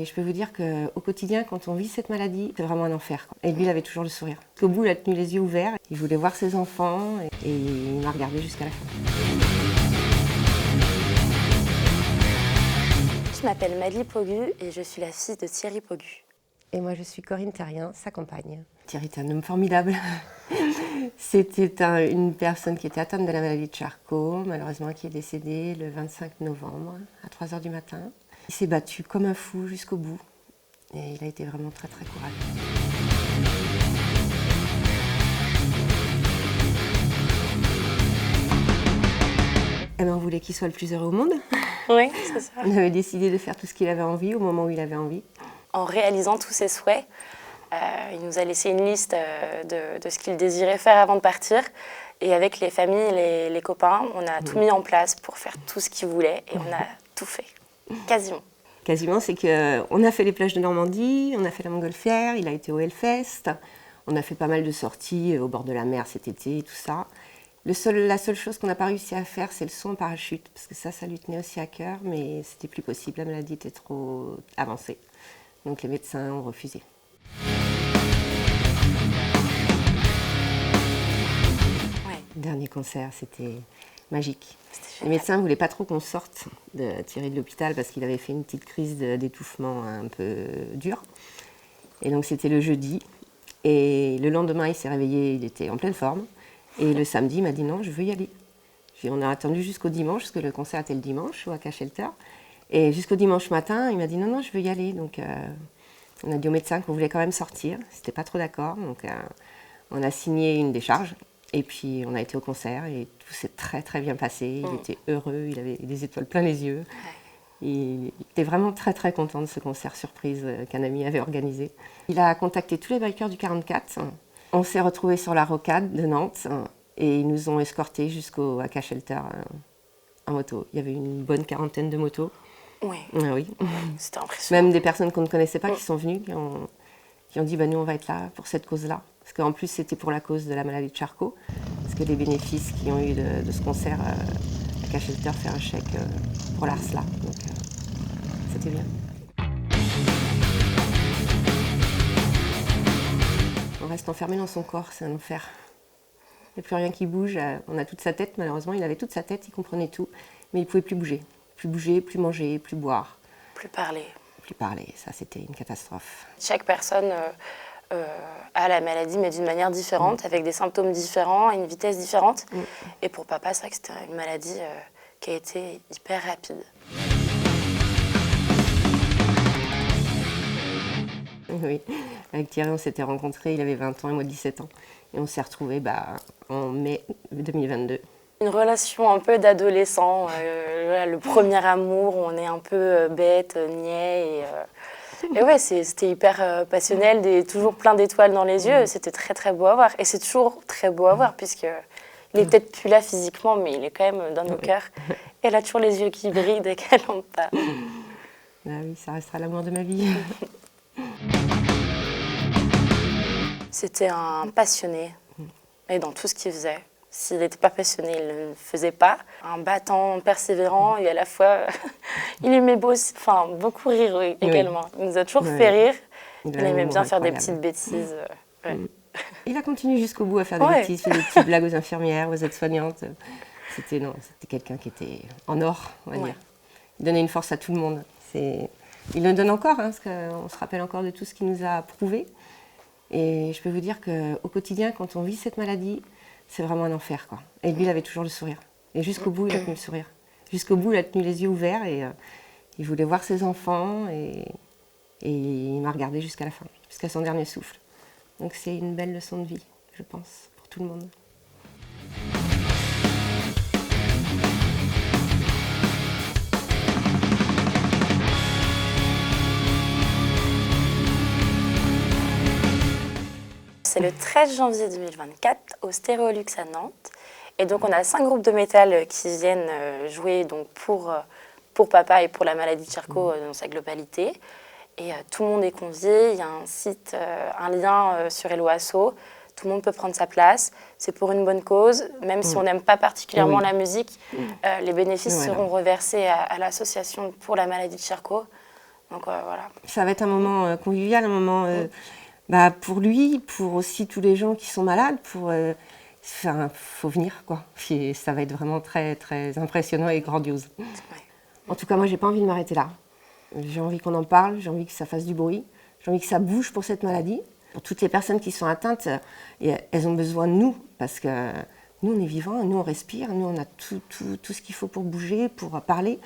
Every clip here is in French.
Et je peux vous dire qu'au quotidien, quand on vit cette maladie, c'est vraiment un enfer, quoi. Et lui, il avait toujours le sourire. Au bout, il a tenu les yeux ouverts, il voulait voir ses enfants et il m'a regardé jusqu'à la fin. Je m'appelle Madly Pogu et je suis la fille de Thierry Pogu. Et moi, je suis Corinne Terrien, sa compagne. Thierry était un homme formidable. C'était une personne qui était atteinte de la maladie de Charcot, malheureusement qui est décédée le 25 novembre à 3h du matin. Il s'est battu comme un fou jusqu'au bout et il a été vraiment très très courageux. Eh ben, on voulait qu'il soit le plus heureux au monde. Oui, c'est ça. On avait décidé de faire tout ce qu'il avait envie au moment où il avait envie. En réalisant tous ses souhaits, il nous a laissé une liste de ce qu'il désirait faire avant de partir. Et avec les familles et les copains, on a tout mis en place pour faire tout ce qu'il voulait et on a tout fait, quasiment. Quasiment, c'est qu'on a fait les plages de Normandie, on a fait la montgolfière, il a été au Hellfest, on a fait pas mal de sorties au bord de la mer cet été et tout ça. La seule chose qu'on n'a pas réussi à faire, c'est le saut en parachute, parce que ça lui tenait aussi à cœur, mais c'était plus possible, la maladie était trop avancée. Donc les médecins ont refusé. Ouais. Le dernier concert, c'était magique. Les médecins ne voulaient pas trop qu'on sorte de Thierry de l'hôpital parce qu'il avait fait une petite crise d'étouffement un peu dure. Et donc c'était le jeudi. Et le lendemain, il s'est réveillé, il était en pleine forme. Et le samedi, il m'a dit non, je veux y aller. On a attendu jusqu'au dimanche, parce que le concert était le dimanche au AK Shelter. Et jusqu'au dimanche matin, il m'a dit non, je veux y aller. Donc on a dit au médecin qu'on voulait quand même sortir. C'était pas trop d'accord. Donc on a signé une décharge. Et puis on a été au concert et tout s'est très très bien passé. Il était heureux, il avait des étoiles plein les yeux. Il était vraiment très très content de ce concert surprise qu'un ami avait organisé. Il a contacté tous les bikers du 44. On s'est retrouvés sur la rocade de Nantes et ils nous ont escortés jusqu'au AK Shelter en moto. Il y avait une bonne quarantaine de motos. Oui. Ah oui. C'était impressionnant. Même des personnes qu'on ne connaissait pas qui sont venues, qui ont dit nous on va être là pour cette cause-là. Parce qu'en plus c'était pour la cause de la maladie de Charcot. Parce que les bénéfices qui ont eu de ce concert, AK Shelter fait un chèque pour l'ARSLA. Donc c'était bien. On reste enfermé dans son corps, c'est un enfer. Il n'y a plus rien qui bouge. On a toute sa tête, malheureusement. Il avait toute sa tête, il comprenait tout. Mais il ne pouvait plus bouger. Plus bouger, plus manger, plus boire. Plus parler. Plus parler, ça c'était une catastrophe. Chaque personne a la maladie, mais d'une manière différente, avec des symptômes différents, à une vitesse différente. Et pour papa, c'est vrai que c'était une maladie qui a été hyper rapide. Oui, avec Thierry, on s'était rencontrés, il avait 20 ans et moi 17 ans. Et on s'est retrouvés en mai 2022. Une relation un peu d'adolescent, le premier amour, où on est un peu bête, niais. Et ouais, c'était hyper passionnel, toujours plein d'étoiles dans les yeux. C'était très très beau à voir. Et c'est toujours très beau à voir, puisqu'il n'est peut-être plus là physiquement, mais il est quand même dans nos cœurs. Elle a toujours les yeux qui brillent dès qu'elle en parle. Ah oui, ça restera l'amour de ma vie. C'était un passionné, et dans tout ce qu'il faisait. S'il n'était pas passionné, il ne le faisait pas. Un battant persévérant et à la fois, il aimait beaucoup rire également. Il nous a toujours fait rire. Il aimait bien faire des petites bêtises. Il a continué jusqu'au bout à faire des bêtises, fait des petites blagues aux infirmières, aux aides-soignantes. C'était quelqu'un qui était en or, on va dire. Il donnait une force à tout le monde. Il le donne encore, parce qu'on se rappelle encore de tout ce qu'il nous a prouvé. Et je peux vous dire qu'au quotidien, quand on vit cette maladie, c'est vraiment un enfer, quoi. Et lui, il avait toujours le sourire. Et jusqu'au bout, il a tenu le sourire. Jusqu'au bout, il a tenu les yeux ouverts et il voulait voir ses enfants et il m'a regardé jusqu'à la fin, jusqu'à son dernier souffle. Donc c'est une belle leçon de vie, je pense, pour tout le monde. C'est le 13 janvier 2024 au Stéréolux à Nantes. Et donc on a 5 groupes de métal qui viennent jouer donc pour papa et pour la maladie de Charcot dans sa globalité. Et tout le monde est convié. Il y a un site, un lien sur Hello Asso. Tout le monde peut prendre sa place. C'est pour une bonne cause. Même si on n'aime pas particulièrement la musique, les bénéfices seront reversés à l'association pour la maladie de Charcot. Donc voilà. Ça va être un moment convivial, un moment pour lui, pour aussi tous les gens qui sont malades, faut venir quoi. Puis ça va être vraiment très très impressionnant et grandiose. Ouais. En tout cas, moi, j'ai pas envie de m'arrêter là. J'ai envie qu'on en parle, j'ai envie que ça fasse du bruit, j'ai envie que ça bouge pour cette maladie. Pour toutes les personnes qui sont atteintes, elles ont besoin de nous parce que nous, on est vivants, nous, on respire, nous, on a tout ce qu'il faut pour bouger, pour parler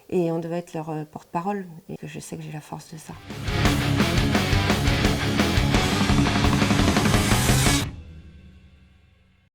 et on devait être leur porte-parole. Et je sais que j'ai la force de ça.